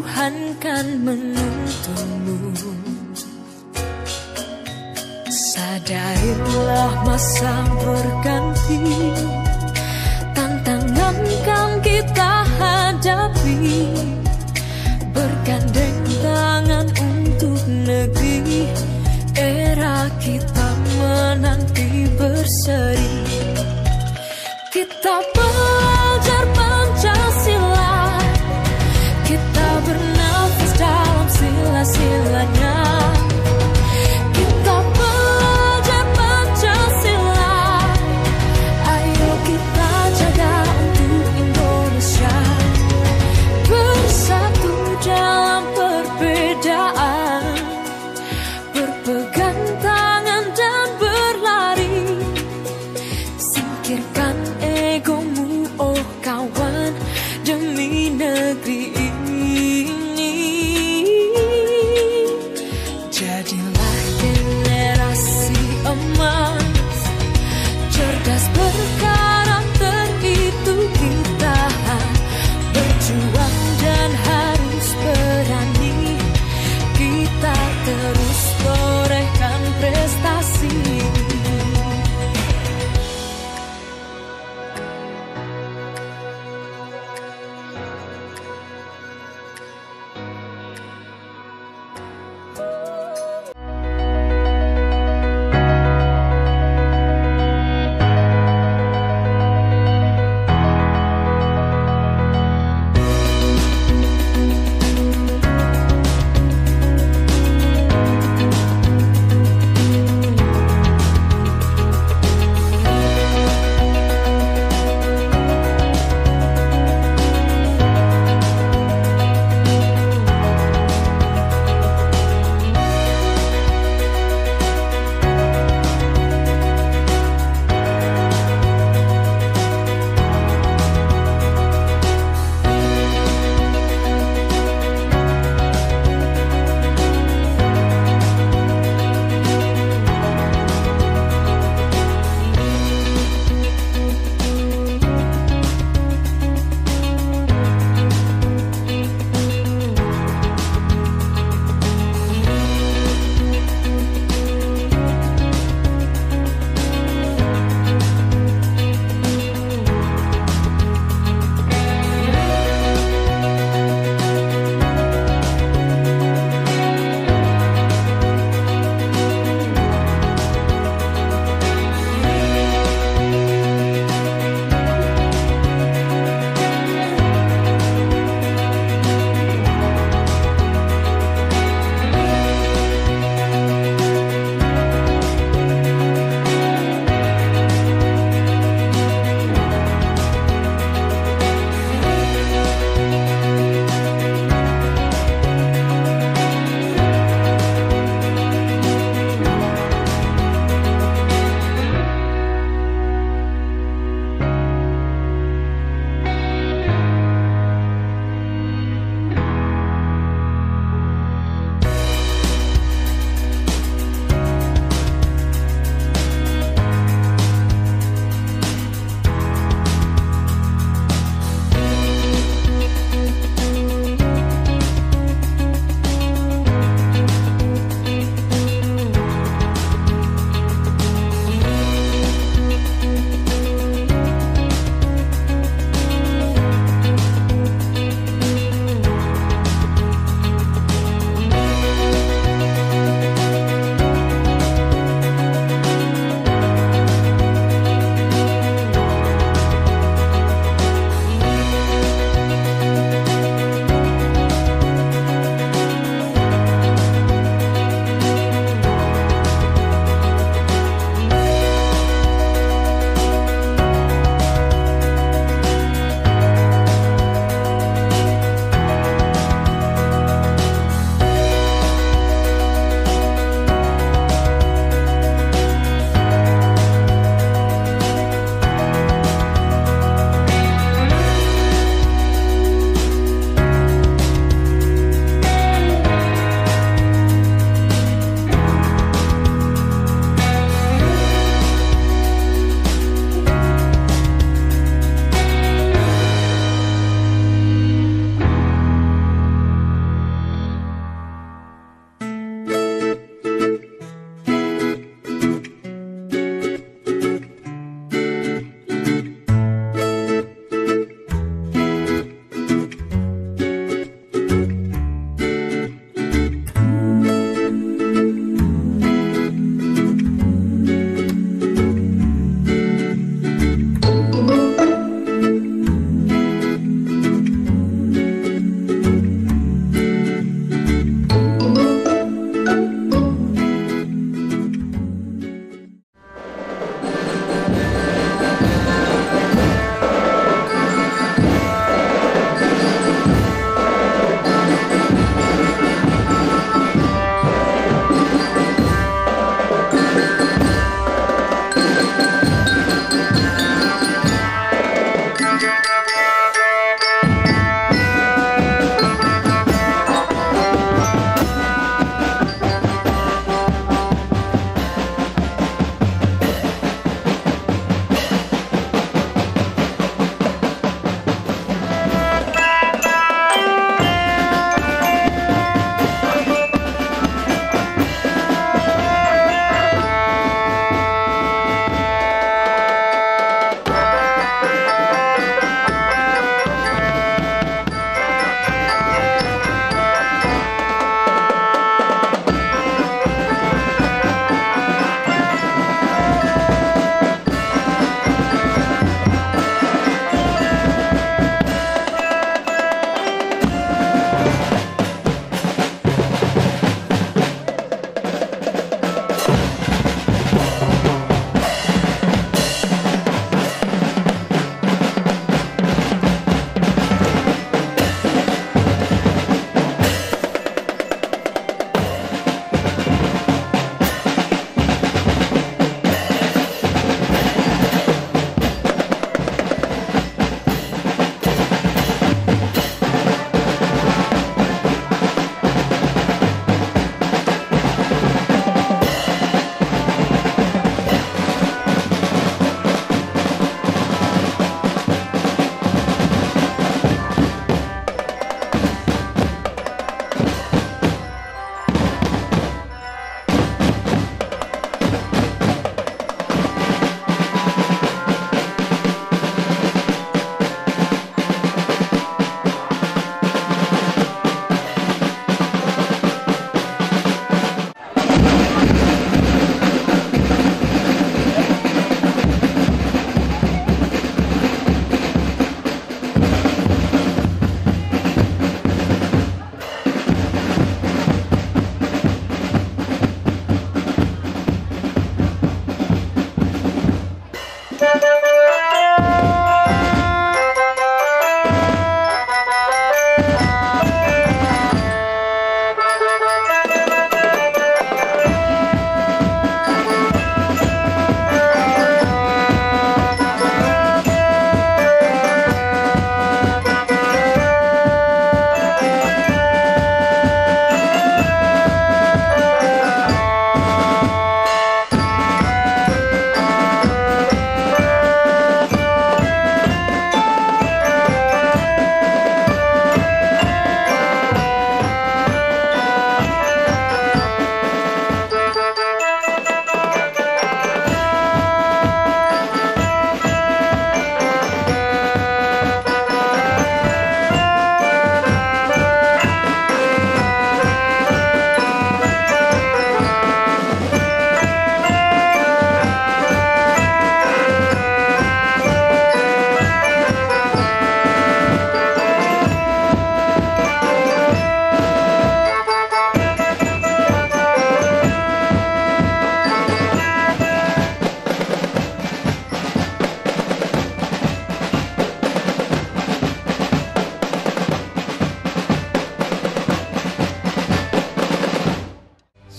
Tuhan kan menuntunmu. Sadarilah masa berganti, tantangan kan kita hadapi, bergandeng tangan untuk negeri, era kita menanti berseri. Kita belajar Pancasila, kita bernafas dalam sila-silanya. Kita belajar Pancasila, ayo kita jaga untuk Indonesia bersama.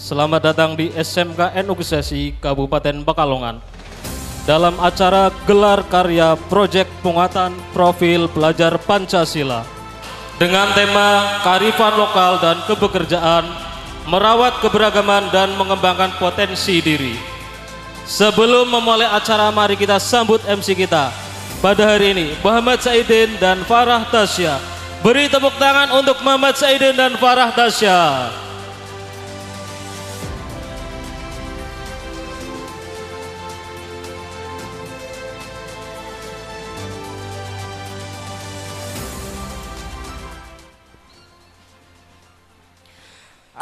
Selamat datang di SMK NU Kesesi Kabupaten Pekalongan dalam acara gelar karya proyek penguatan profil pelajar Pancasila dengan tema kearifan lokal dan kebekerjaan, merawat keberagaman dan mengembangkan potensi diri. Sebelum memulai acara, mari kita sambut MC kita pada hari ini, Muhammad Saidin dan Farah Tasya. Beri tepuk tangan untuk Muhammad Saidin dan Farah Tasya.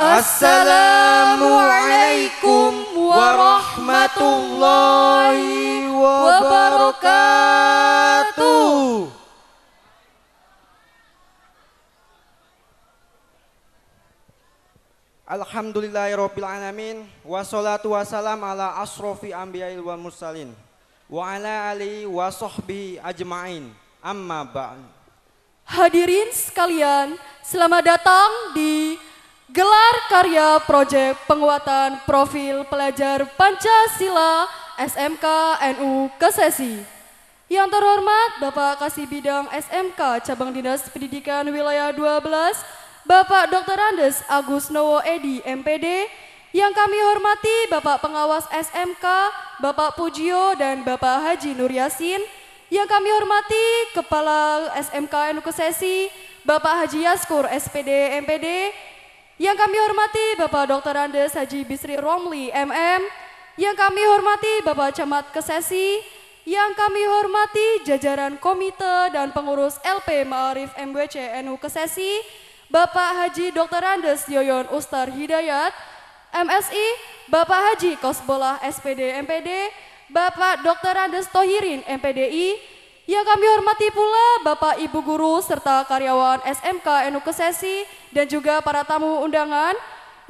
Assalamualaikum warahmatullahi wabarakatuh. Alhamdulillahirabbil alamin, wassalatu wassalam ala asrofi anbiya'il wal mursalin wa ala alihi wa sahbihi ajma'in. Amma ba'd. Hadirin sekalian, selamat datang di gelar karya proyek penguatan profil pelajar Pancasila SMK NU Kesesi. Yang terhormat Bapak Kasih Bidang SMK Cabang Dinas Pendidikan Wilayah 12, Bapak Dr. Andes Agus Nowo Edi MPD. Yang kami hormati Bapak Pengawas SMK, Bapak Pujio dan Bapak Haji Nur Yasin. Yang kami hormati Kepala SMK NU Kesesi, Bapak Haji Yaskur SPD MPD. Yang kami hormati Bapak Dr. Andes Haji Bisri Romli MM. Yang kami hormati Bapak Camat Kesesi. Yang kami hormati jajaran komite dan pengurus LP Ma'arif MWC NU Kesesi, Bapak Haji Dr. Andes Yoyon Ustar Hidayat MSI, Bapak Haji Kosbolah SPD MPD, Bapak Dr. Andes Tohirin MPDI. Yang kami hormati pula Bapak Ibu Guru serta karyawan SMK NU Kesesi dan juga para tamu undangan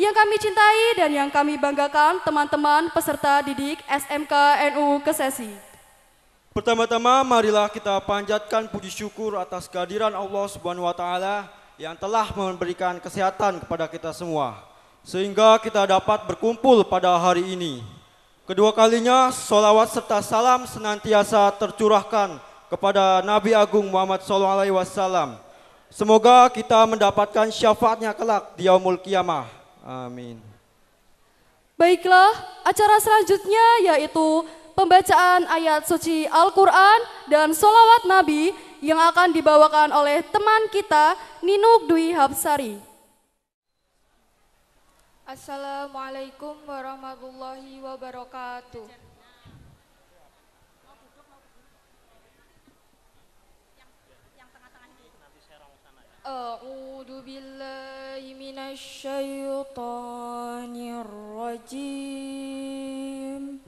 yang kami cintai dan yang kami banggakan, teman-teman peserta didik SMK NU Kesesi. Pertama-tama marilah kita panjatkan puji syukur atas kehadiran Allah Subhanahu wa taala yang telah memberikan kesehatan kepada kita semua sehingga kita dapat berkumpul pada hari ini. Kedua kalinya sholawat serta salam senantiasa tercurahkan kepada Nabi Agung Muhammad SAW. Semoga kita mendapatkan syafaatnya kelak di yaumul qiyamah. Amin. Baiklah, acara selanjutnya yaitu pembacaan ayat suci Al-Quran dan sholawat Nabi yang akan dibawakan oleh teman kita Ninuk Dwi Hapsari. Assalamualaikum warahmatullahi wabarakatuh. A'udzu billahi minasy syaithanir rajim.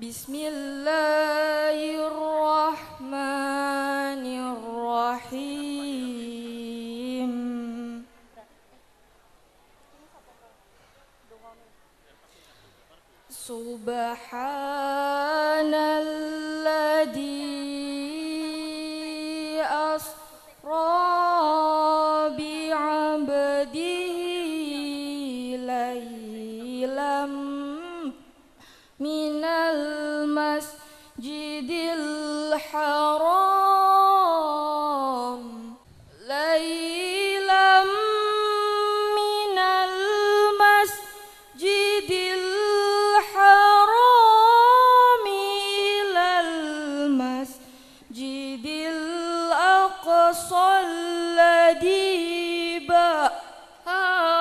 Bismillahirrahmanirrahim. Subhanalladzi asra bi'abdihi laylam minal masjidil haram laylam minal masjidil haram ilal masjidil aqsa alladhi barakna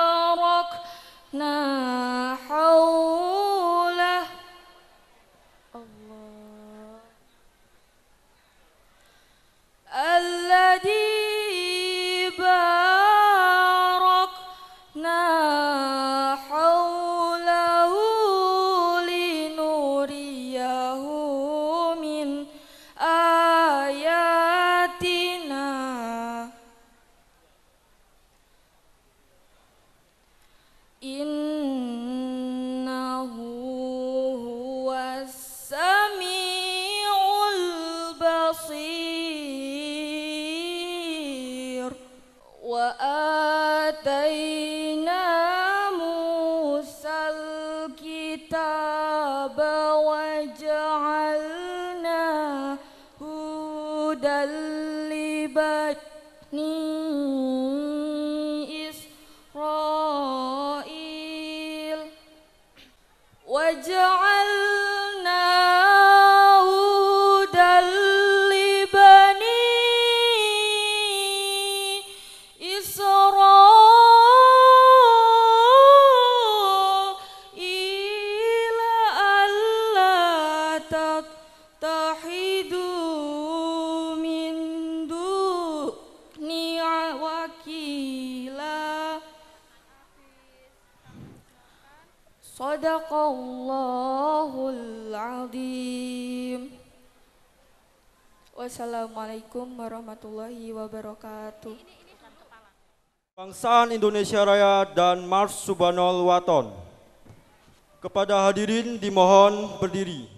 haulah. Allah alladhi barakna haulahu linuriyahu min ayatina وآتينا موسى الكتاب وجعلناه هدى لبني إسرائيل وجعلناه هدى لبني إسرائيل ألا تتخذوا من دوني وكيلا Sadaqallahul azim. Wassalamualaikum warahmatullahi wabarakatuh. Kebangsaan Indonesia Raya dan Mars Subhanal Waton. Kepada hadirin dimohon berdiri.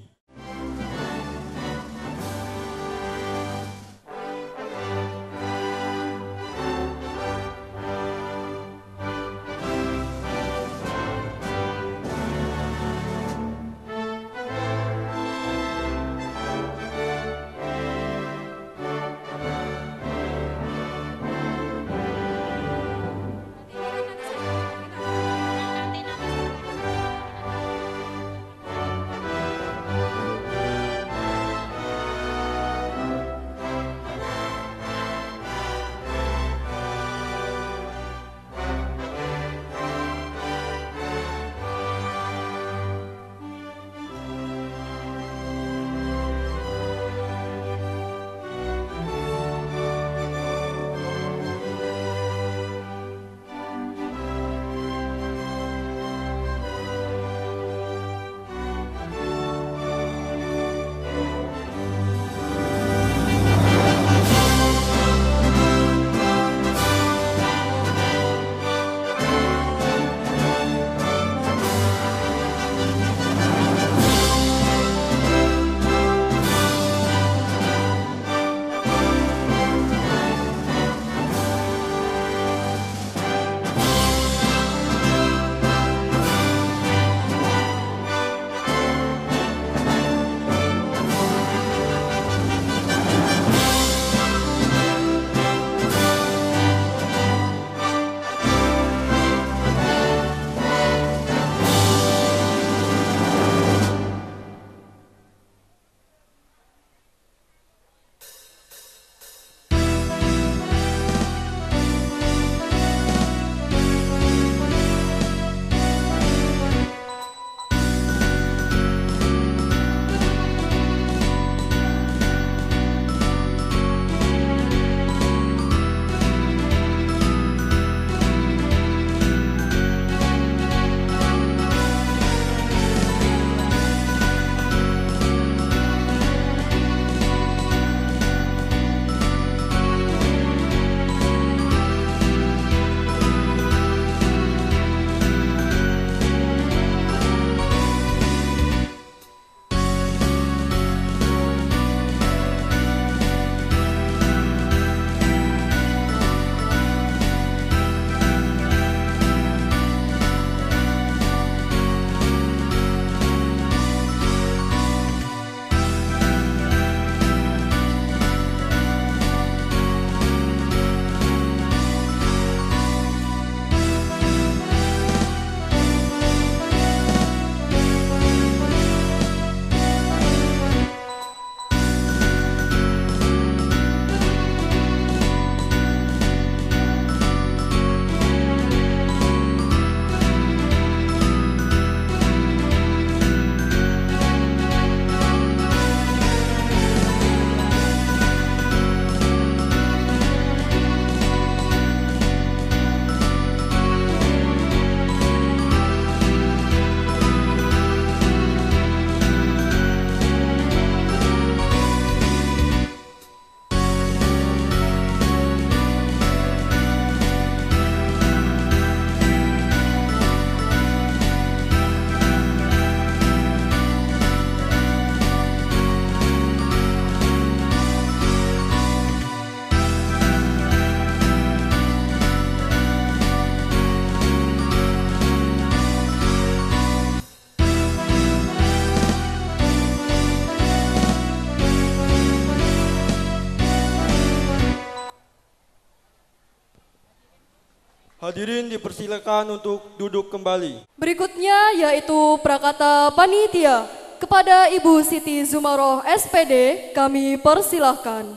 Hadirin dipersilakan untuk duduk kembali. Berikutnya yaitu prakata panitia. Kepada Ibu Siti Zumaroh SPD kami persilahkan.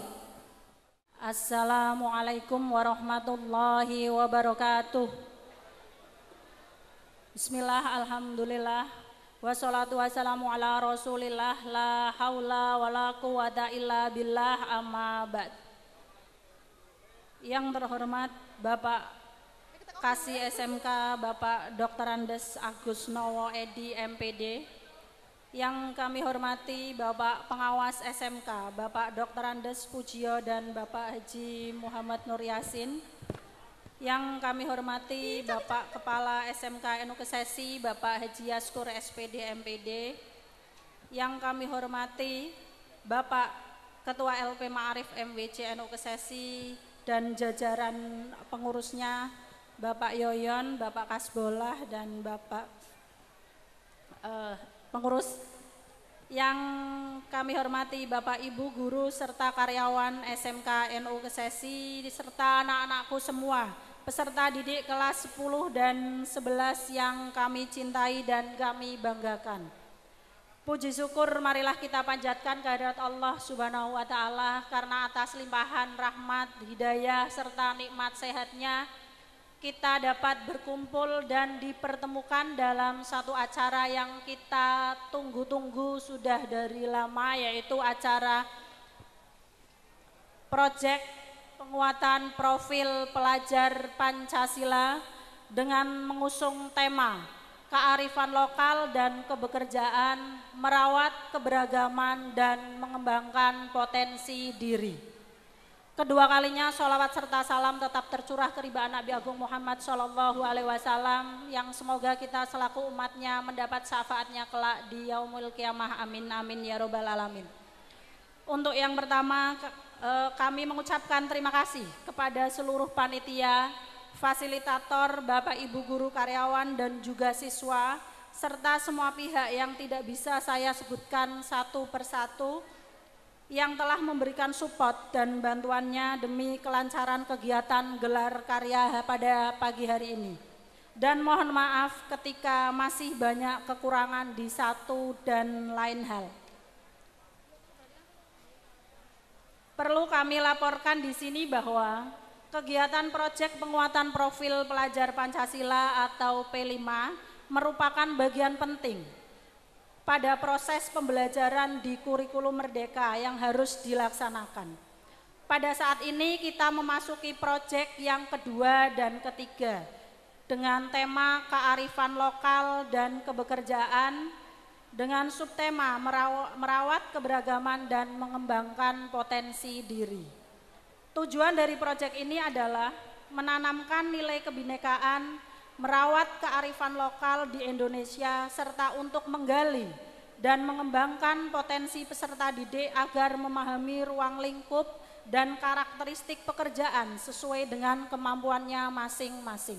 Assalamualaikum warahmatullahi wabarakatuh. Bismillah, alhamdulillah, wassalatu wassalamu ala rasulillah, la haula wa la quwata illa billah, amma ba'd. Yang terhormat Bapak Kasih SMK, Bapak Dr. Andes Agus Nowo Edi MPD. Yang kami hormati Bapak Pengawas SMK, Bapak Dr. Andes Pujio dan Bapak Haji Muhammad Nur Yasin. Yang kami hormati Bapak Kepala SMK NU Kesesi, Bapak Haji Yaskur SPD MPD. Yang kami hormati Bapak Ketua LP Ma'arif MWC NU Kesesi dan jajaran pengurusnya, Bapak Yoyon, Bapak Kasbolah dan Bapak pengurus. Yang kami hormati Bapak Ibu guru serta karyawan SMK NU Kesesi serta anak-anakku semua, peserta didik kelas 10 dan 11 yang kami cintai dan kami banggakan. Puji syukur marilah kita panjatkan kehadirat Allah Subhanahu wa taala karena atas limpahan rahmat, hidayah serta nikmat sehatnya kita dapat berkumpul dan dipertemukan dalam satu acara yang kita tunggu-tunggu sudah dari lama, yaitu acara Proyek Penguatan Profil Pelajar Pancasila dengan mengusung tema kearifan lokal dan kebekerjaan, merawat keberagaman dan mengembangkan potensi diri. Kedua kalinya sholawat serta salam tetap tercurah ke riba Nabi Agung Muhammad SAW yang semoga kita selaku umatnya mendapat syafaatnya kelak di yaumul kiamah, amin amin ya robbal alamin. Untuk yang pertama kami mengucapkan terima kasih kepada seluruh panitia, fasilitator, Bapak Ibu guru karyawan dan juga siswa serta semua pihak yang tidak bisa saya sebutkan satu persatu yang telah memberikan support dan bantuannya demi kelancaran kegiatan gelar karya pada pagi hari ini. Dan mohon maaf ketika masih banyak kekurangan di satu dan lain hal. Perlu kami laporkan di sini bahwa kegiatan Proyek Penguatan Profil Pelajar Pancasila atau P5 merupakan bagian penting pada proses pembelajaran di kurikulum Merdeka yang harus dilaksanakan. Pada saat ini kita memasuki proyek yang kedua dan ketiga dengan tema kearifan lokal dan kebekerjaan dengan subtema merawat keberagaman dan mengembangkan potensi diri. Tujuan dari proyek ini adalah menanamkan nilai kebinekaan, merawat kearifan lokal di Indonesia, serta untuk menggali dan mengembangkan potensi peserta didik agar memahami ruang lingkup dan karakteristik pekerjaan sesuai dengan kemampuannya masing-masing.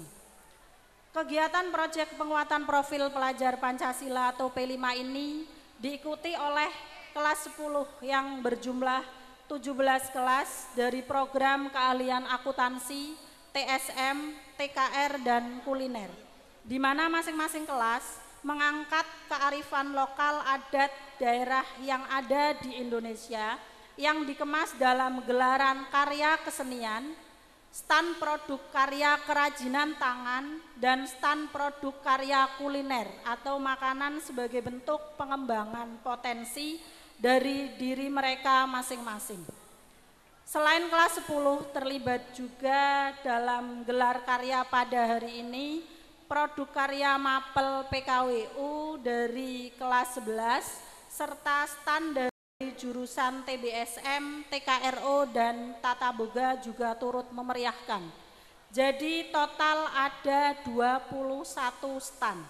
Kegiatan Proyek Penguatan Profil Pelajar Pancasila atau P5 ini diikuti oleh kelas 10 yang berjumlah 17 kelas dari program keahlian akuntansi, TSM, TKR, dan kuliner, di mana masing-masing kelas mengangkat kearifan lokal adat daerah yang ada di Indonesia yang dikemas dalam gelaran karya kesenian, stand produk karya kerajinan tangan, dan stand produk karya kuliner atau makanan sebagai bentuk pengembangan potensi dari diri mereka masing-masing. Selain kelas 10 terlibat juga dalam gelar karya pada hari ini produk karya mapel PKWU dari kelas 11 serta stand dari jurusan TBSM, TKRO dan Tata Boga juga turut memeriahkan. Jadi total ada 21 stand.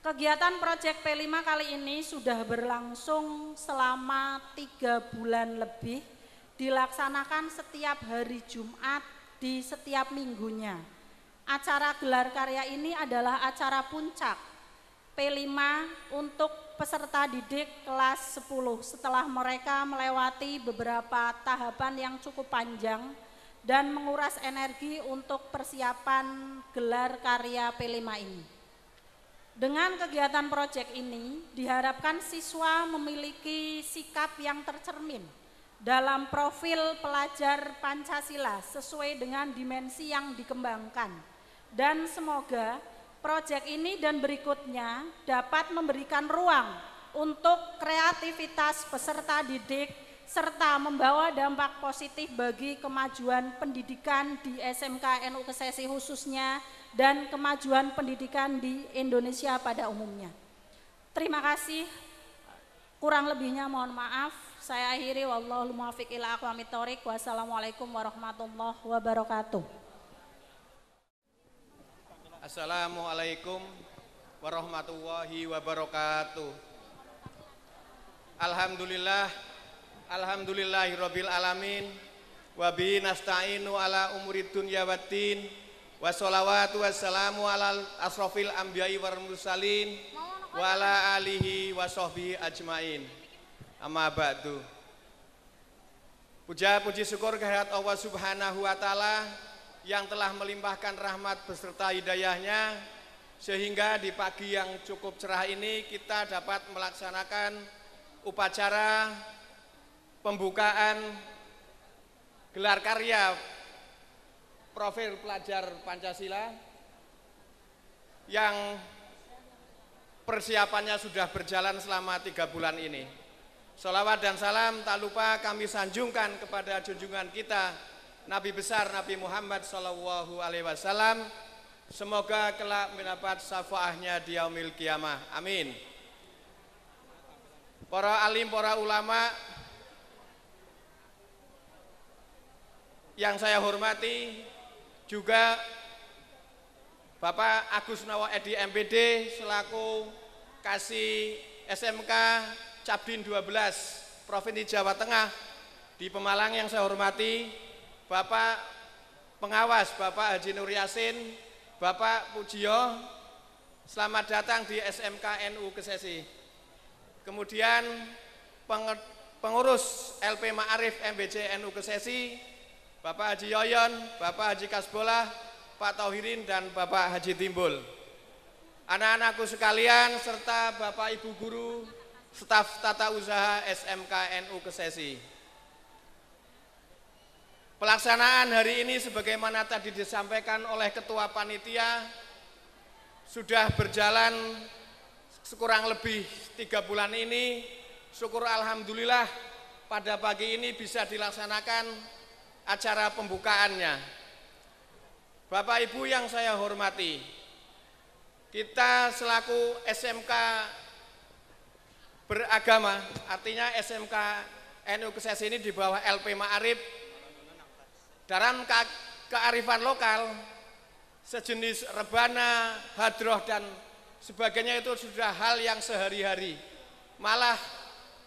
Kegiatan Proyek P5 kali ini sudah berlangsung selama 3 bulan lebih, dilaksanakan setiap hari Jumat di setiap minggunya. Acara gelar karya ini adalah acara puncak P5 untuk peserta didik kelas 10 setelah mereka melewati beberapa tahapan yang cukup panjang dan menguras energi untuk persiapan gelar karya P5 ini. Dengan kegiatan proyek ini diharapkan siswa memiliki sikap yang tercermin dalam profil pelajar Pancasila sesuai dengan dimensi yang dikembangkan, dan semoga proyek ini dan berikutnya dapat memberikan ruang untuk kreativitas peserta didik serta membawa dampak positif bagi kemajuan pendidikan di SMK NU Kesesi khususnya dan kemajuan pendidikan di Indonesia pada umumnya. Terima kasih, kurang lebihnya mohon maaf. Saya akhiri, wallahul muwaffiq ila aqwamit thoriq. Wassalamualaikum warahmatullahi wabarakatuh. Assalamualaikum warahmatullahi wabarakatuh. Alhamdulillah, alhamdulillahirabbil alamin, wa bihi nasta'inu ala umurid dunya waddin, wa sholawatu wassalamu ala asrofil anbiya'i wal mursalin wa ala alihi wa sahbihi ajmain. Amma ba'du. Puja puji syukur kehadirat Allah Subhanahu wa taala yang telah melimpahkan rahmat beserta hidayahnya sehingga di pagi yang cukup cerah ini kita dapat melaksanakan upacara pembukaan gelar karya profil pelajar Pancasila yang persiapannya sudah berjalan selama 3 bulan ini. Sholawat dan salam tak lupa kami sanjungkan kepada junjungan kita Nabi besar Nabi Muhammad Sallallahu Alaihi Wasallam. Semoga kelak mendapat syafaatnya di yaumil kiamah. Amin. Para alim, para ulama yang saya hormati, juga Bapak Agus Nawa Edi MPD selaku Kasih SMK Cabdin 12 Provinsi Jawa Tengah di Pemalang yang saya hormati, Bapak Pengawas Bapak Haji Nur Yasin, Bapak Pujio, selamat datang di SMK NU Kesesi. Kemudian pengurus LP Ma'arif MBC NU Kesesi, Bapak Haji Yoyon, Bapak Haji Kasbolah, Pak Tauhirin, dan Bapak Haji Timbul. Anak-anakku sekalian serta Bapak Ibu Guru, staf tata usaha SMK NU Kesesi. Pelaksanaan hari ini sebagaimana tadi disampaikan oleh Ketua Panitia sudah berjalan kurang lebih 3 bulan ini. Syukur alhamdulillah pada pagi ini bisa dilaksanakan acara pembukaannya. Bapak Ibu yang saya hormati, kita selaku SMK beragama, artinya SMK NU Kesesi ini di bawah LP Ma'arif, dalam kearifan lokal sejenis rebana, hadroh, dan sebagainya itu sudah hal yang sehari-hari. Malah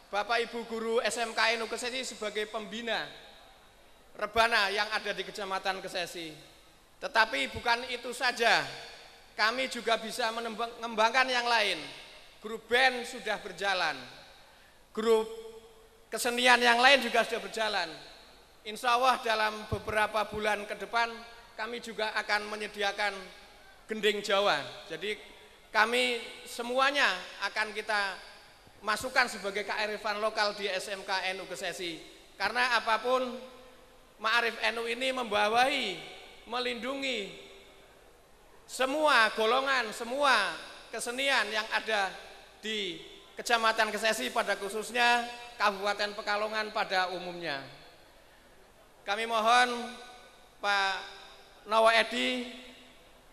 Bapak Ibu Guru SMK NU Kesesi sebagai pembina rebana yang ada di Kecamatan Kesesi. Tetapi bukan itu saja, kami juga bisa mengembangkan yang lain. Grup band sudah berjalan, grup kesenian yang lain juga sudah berjalan. Insya Allah dalam beberapa bulan ke depan kami juga akan menyediakan gending Jawa. Jadi kami semuanya akan kita masukkan sebagai kearifan lokal di SMK NU Kesesi. Karena apapun Ma'arif NU ini membawahi, melindungi semua golongan, semua kesenian yang ada di Kecamatan Kesesi, pada khususnya Kabupaten Pekalongan pada umumnya. Kami mohon Pak Nawa Edi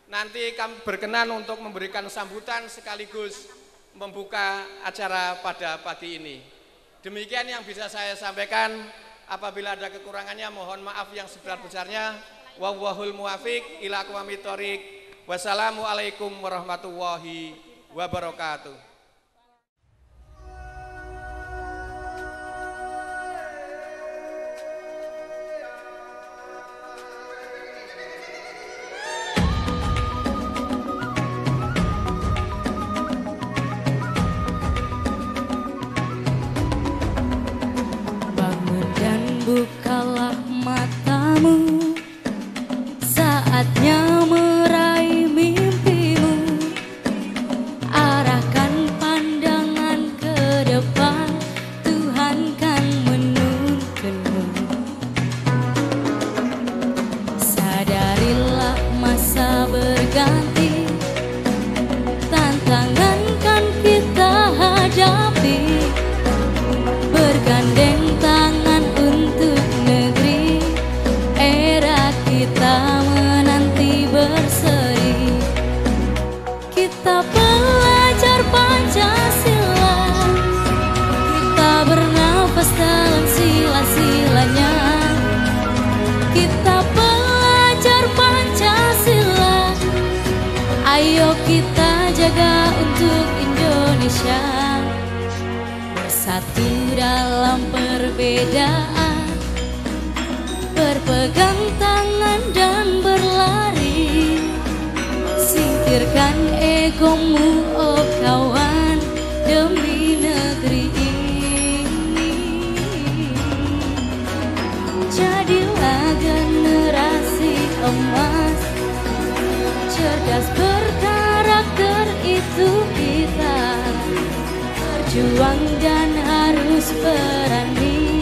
nanti kami berkenan untuk memberikan sambutan sekaligus membuka acara pada pagi ini. Demikian yang bisa saya sampaikan. Apabila ada kekurangannya mohon maaf yang sebesar-besarnya. Wallahul muwaffiq ila aqwamit thoriq. Wassalamualaikum warahmatullahi wabarakatuh. Bangun dan bukalah matamu, Indonesia, bersatu dalam perbedaan, berpegang tangan dan berlari. Singkirkan egomu oh kawan, demi negeri ini. Jadilah generasi emas, cerdas berkarakter itu kita. Berjuang dan harus berani,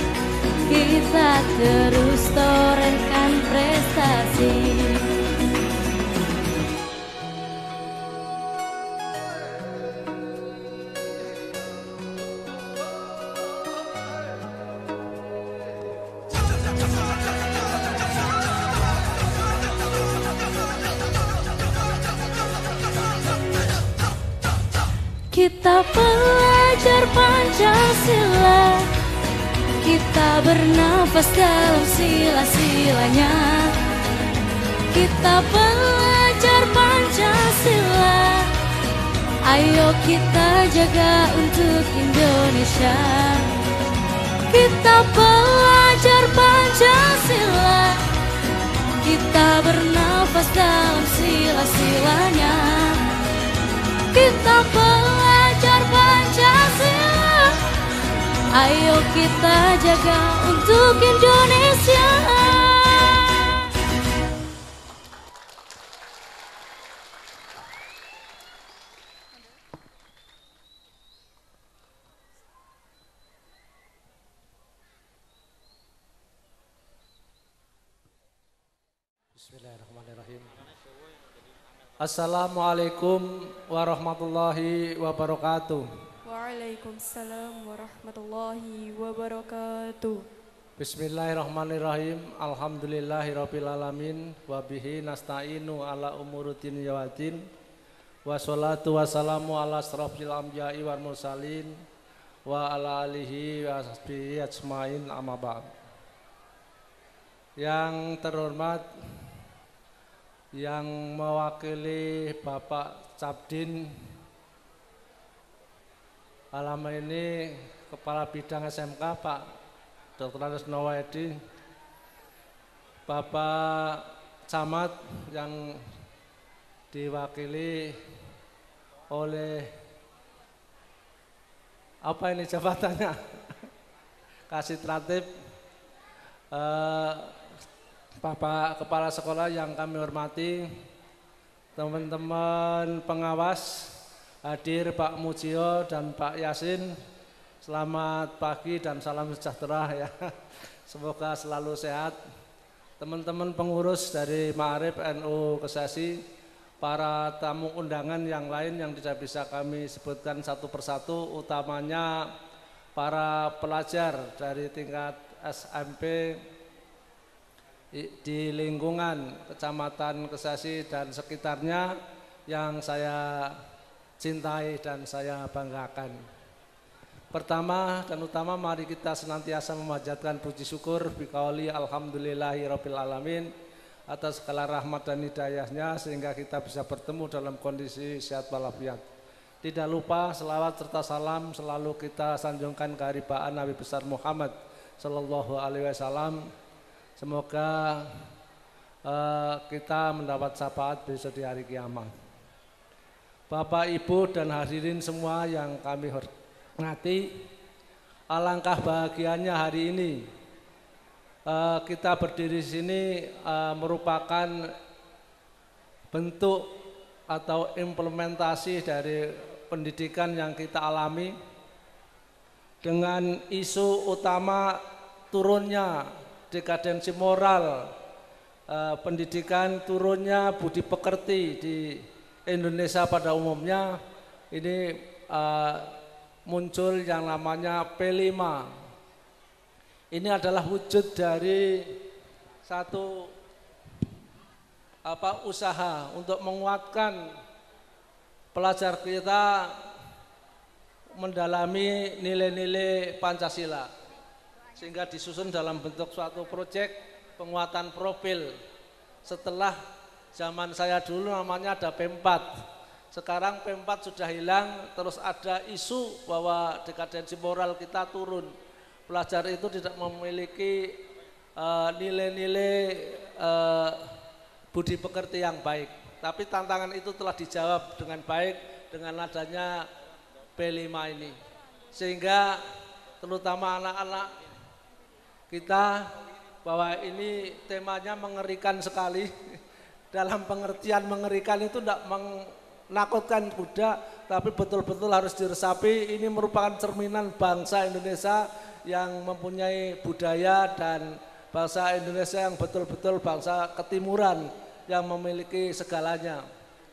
kita terus torehkan prestasi. Kita pelajar Pancasila, kita bernafas dalam sila-silanya. Kita pelajar Pancasila, ayo kita jaga untuk Indonesia. Kita pelajar Pancasila, kita bernafas dalam sila-silanya. Kita pelajar Pancasila, ayo kita jaga untuk Indonesia. Bismillahirrahmanirrahim. Assalamualaikum warahmatullahi wabarakatuh. Waalaikumsalam warahmatullahi wabarakatuh. Bismillahirrahmanirrahim. Alhamdulillahirabbil alamin wa bihi nasta'inu ala umuruddin yawadin. Wassalatu wassalamu ala asrofil anbiya'i wal mursalin wa ala alihi wa sahbihi ajmain amma ba'd. Yang terhormat, yang mewakili Bapak Cabdin dalam ini Kepala Bidang SMK Pak Dr. Andes Nawaedi, Bapak Camat yang diwakili oleh apa ini jabatannya Kasih Ratib, Bapak Kepala Sekolah yang kami hormati, teman-teman pengawas hadir, Pak Mujio dan Pak Yasin, selamat pagi dan salam sejahtera ya. Semoga selalu sehat. Teman-teman pengurus dari Ma'arif NU Kesesi, para tamu undangan yang lain yang tidak bisa kami sebutkan satu persatu, utamanya para pelajar dari tingkat SMP di lingkungan Kecamatan Kesesi dan sekitarnya yang saya cintai dan saya banggakan. Pertama dan utama, mari kita senantiasa memanjatkan puji syukur biqauli alhamdulillahirabbil alamin atas segala rahmat dan hidayahnya sehingga kita bisa bertemu dalam kondisi sehat walafiat. Tidak lupa selawat serta salam selalu kita sanjungkan keharibaan Nabi besar Muhammad sallallahu alaihi wasallam. Semoga kita mendapat syafaat besok di hari kiamat. Bapak, Ibu, dan hadirin semua yang kami hormati, alangkah bahagianya hari ini kita berdiri di sini merupakan bentuk atau implementasi dari pendidikan yang kita alami dengan isu utama turunnya dekadensi moral, pendidikan, turunnya budi pekerti di Indonesia pada umumnya. Ini muncul yang namanya P5. Ini adalah wujud dari satu usaha untuk menguatkan pelajar kita mendalami nilai-nilai Pancasila, sehingga disusun dalam bentuk suatu proyek penguatan profil. Setelah zaman saya dulu namanya ada P4, Sekarang P4 sudah hilang, terus ada isu bahwa dekadensi moral kita turun. Pelajar itu tidak memiliki nilai-nilai budi pekerti yang baik. Tapi tantangan itu telah dijawab dengan baik dengan adanya P5 ini. Sehingga terutama anak-anak kita bahwa ini temanya mengerikan sekali. Dalam pengertian mengerikan itu tidak menakutkan kuda, tapi betul-betul harus diresapi. Ini merupakan cerminan bangsa Indonesia yang mempunyai budaya dan bangsa Indonesia yang betul-betul bangsa ketimuran yang memiliki segalanya.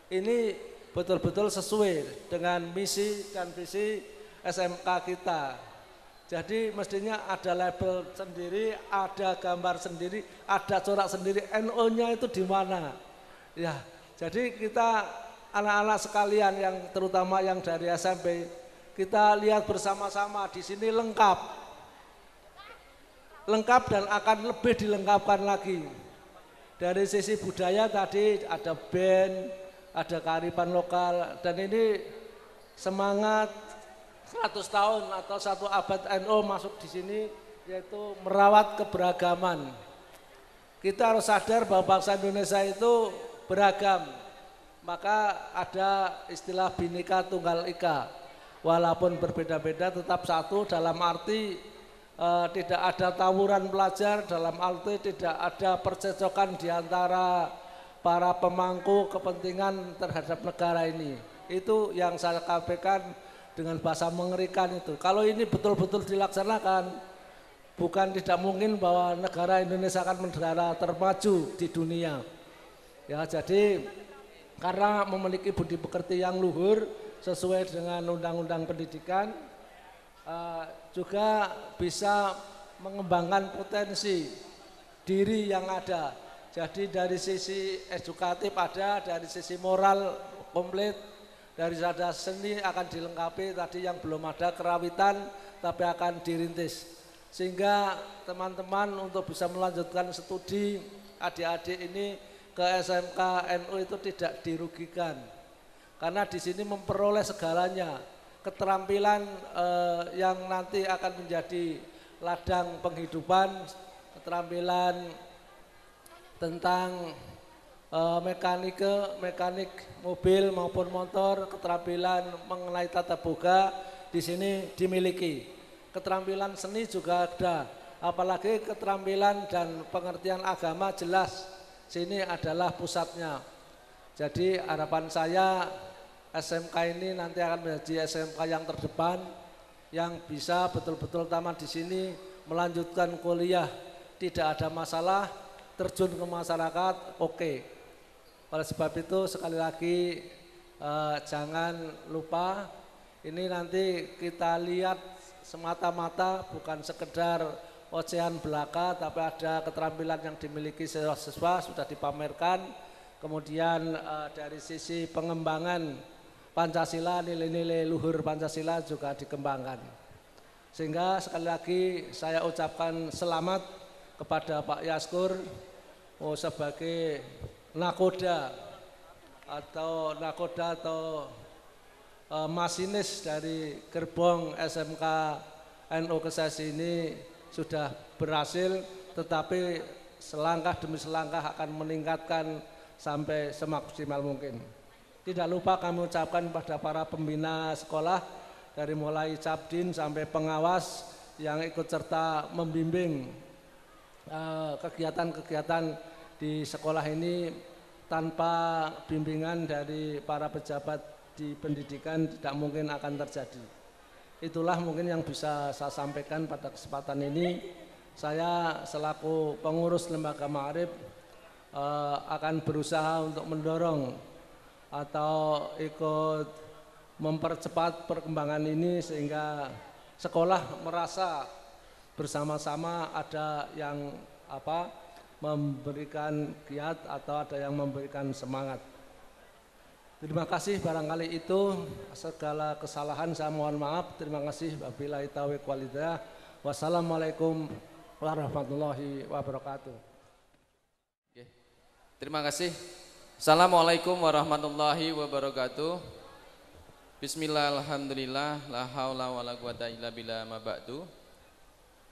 Ini betul-betul sesuai dengan misi dan visi SMK kita. Jadi mestinya ada label sendiri, ada gambar sendiri, ada corak sendiri. NO-nya itu di mana? Ya, jadi kita anak-anak sekalian yang terutama yang dari SMP, kita lihat bersama-sama di sini lengkap dan akan lebih dilengkapkan lagi. Dari sisi budaya tadi ada band, ada kearifan lokal, dan ini semangat 100 tahun atau 1 abad NU masuk di sini, yaitu merawat keberagaman. Kita harus sadar bahwa bangsa Indonesia itu beragam. Maka ada istilah Bhinneka Tunggal Ika. Walaupun berbeda-beda tetap satu, dalam arti tidak ada tawuran pelajar, dalam arti tidak ada percecokan di antara para pemangku kepentingan terhadap negara ini. Itu yang saya sampaikan dengan bahasa mengerikan itu. Kalau ini betul-betul dilaksanakan, bukan tidak mungkin bahwa negara Indonesia akan menjadi termaju di dunia. Ya, jadi karena memiliki budi pekerti yang luhur sesuai dengan undang-undang pendidikan, juga bisa mengembangkan potensi diri yang ada. Jadi dari sisi edukatif ada, dari sisi moral komplit, dari sada seni akan dilengkapi, tadi yang belum ada kerawitan tapi akan dirintis. Sehingga teman-teman untuk bisa melanjutkan studi adik-adik ini ke SMK NU itu tidak dirugikan. Karena di sini memperoleh segalanya, keterampilan yang nanti akan menjadi ladang penghidupan, keterampilan tentang mekanik mobil maupun motor, keterampilan mengenai tata boga di sini dimiliki. Keterampilan seni juga ada, apalagi keterampilan dan pengertian agama jelas. Sini adalah pusatnya. Jadi harapan saya SMK ini nanti akan menjadi SMK yang terdepan, yang bisa betul-betul tamat di sini, melanjutkan kuliah, tidak ada masalah, terjun ke masyarakat, oke. Oleh sebab itu sekali lagi jangan lupa, ini nanti kita lihat semata-mata bukan sekedar ocehan belaka, tapi ada keterampilan yang dimiliki siswa sudah dipamerkan. Kemudian dari sisi pengembangan Pancasila, nilai-nilai luhur Pancasila juga dikembangkan. Sehingga sekali lagi saya ucapkan selamat kepada Pak Yaskur sebagai nakoda atau masinis dari gerbong SMK NU Kesesi ini sudah berhasil, tetapi selangkah demi selangkah akan meningkatkan sampai semaksimal mungkin. Tidak lupa kami ucapkan pada para pembina sekolah dari mulai Cabdin sampai pengawas yang ikut serta membimbing kegiatan-kegiatan di sekolah ini. Tanpa bimbingan dari para pejabat di pendidikan tidak mungkin akan terjadi. Itulah mungkin yang bisa saya sampaikan pada kesempatan ini. Saya selaku pengurus lembaga Ma'arif akan berusaha untuk mendorong atau ikut mempercepat perkembangan ini sehingga sekolah merasa bersama-sama ada yang memberikan giat atau ada yang memberikan semangat. Terima kasih, barangkali itu segala kesalahan saya mohon maaf. Terima kasih. Wabillahi taufiq wal hidayah. Wassalamualaikum warahmatullahi wabarakatuh. Terima kasih Assalamualaikum warahmatullahi wabarakatuh. Bismillah, alhamdulillah, la haula wala quwata illa billah, ma ba'du.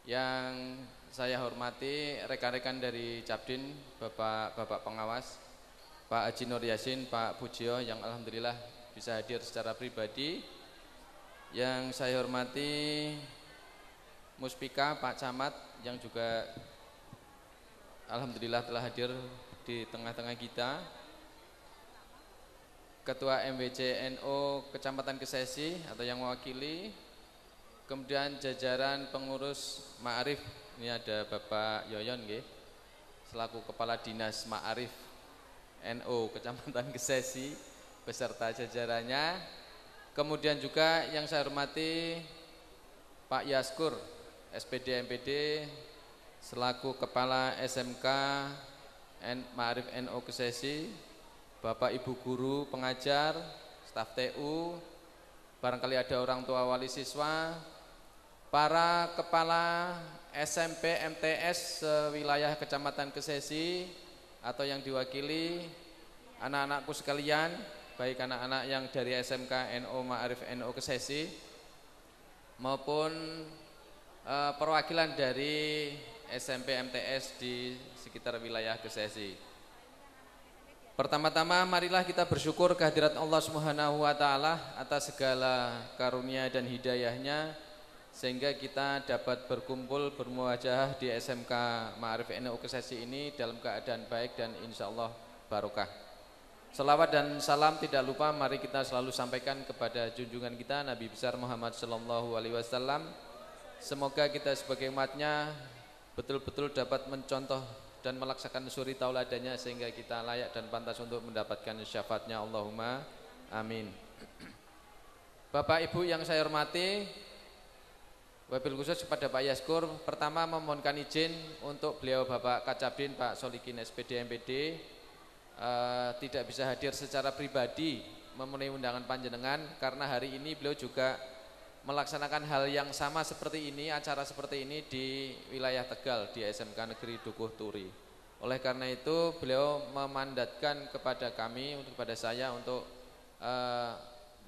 Yang saya hormati rekan-rekan dari Capdin, Bapak pengawas, Pak Haji Nur Yasin, Pak Pujio yang alhamdulillah bisa hadir secara pribadi. Yang saya hormati Muspika, Pak Camat yang juga alhamdulillah telah hadir di tengah-tengah kita. Ketua MWC NU Kecamatan Kesesi atau yang mewakili, kemudian jajaran pengurus Ma'arif, ini ada Bapak Yoyon nggih, selaku Kepala Dinas Ma'arif NU Kecamatan Kesesi beserta jajarannya. Kemudian juga yang saya hormati Pak Yaskur SPD MPD selaku Kepala SMK Ma'arif NU Kesesi, Bapak Ibu guru pengajar, staf TU, barangkali ada orang tua wali siswa, para kepala SMP MTS wilayah Kecamatan Kesesi atau yang diwakili, anak-anakku sekalian, baik anak-anak yang dari SMK NU Ma'arif NU Kesesi maupun perwakilan dari SMP MTS di sekitar wilayah Kesesi. Pertama-tama marilah kita bersyukur kehadirat Allah Subhanahu wa taala atas segala karunia dan hidayahnya sehingga kita dapat berkumpul bermuajah di SMK Ma'arif NU Kesesi ini dalam keadaan baik dan insyaallah barokah. Salawat dan salam tidak lupa mari kita selalu sampaikan kepada junjungan kita Nabi besar Muhammad sallallahu alaihi wasallam. Semoga kita sebagai umatnya betul-betul dapat mencontoh dan melaksanakan suri tauladannya sehingga kita layak dan pantas untuk mendapatkan syafaatnya. Allahumma amin. Bapak Ibu yang saya hormati, wabil khusus kepada Pak Yaskur, pertama memohonkan izin untuk beliau Bapak Kacabdin Pak Solikin SPD MPD tidak bisa hadir secara pribadi memenuhi undangan panjenengan karena hari ini beliau juga melaksanakan hal yang sama seperti ini, acara seperti ini di wilayah Tegal di SMK Negeri Dukuh Turi. Oleh karena itu beliau memandatkan kepada kami, kepada saya untuk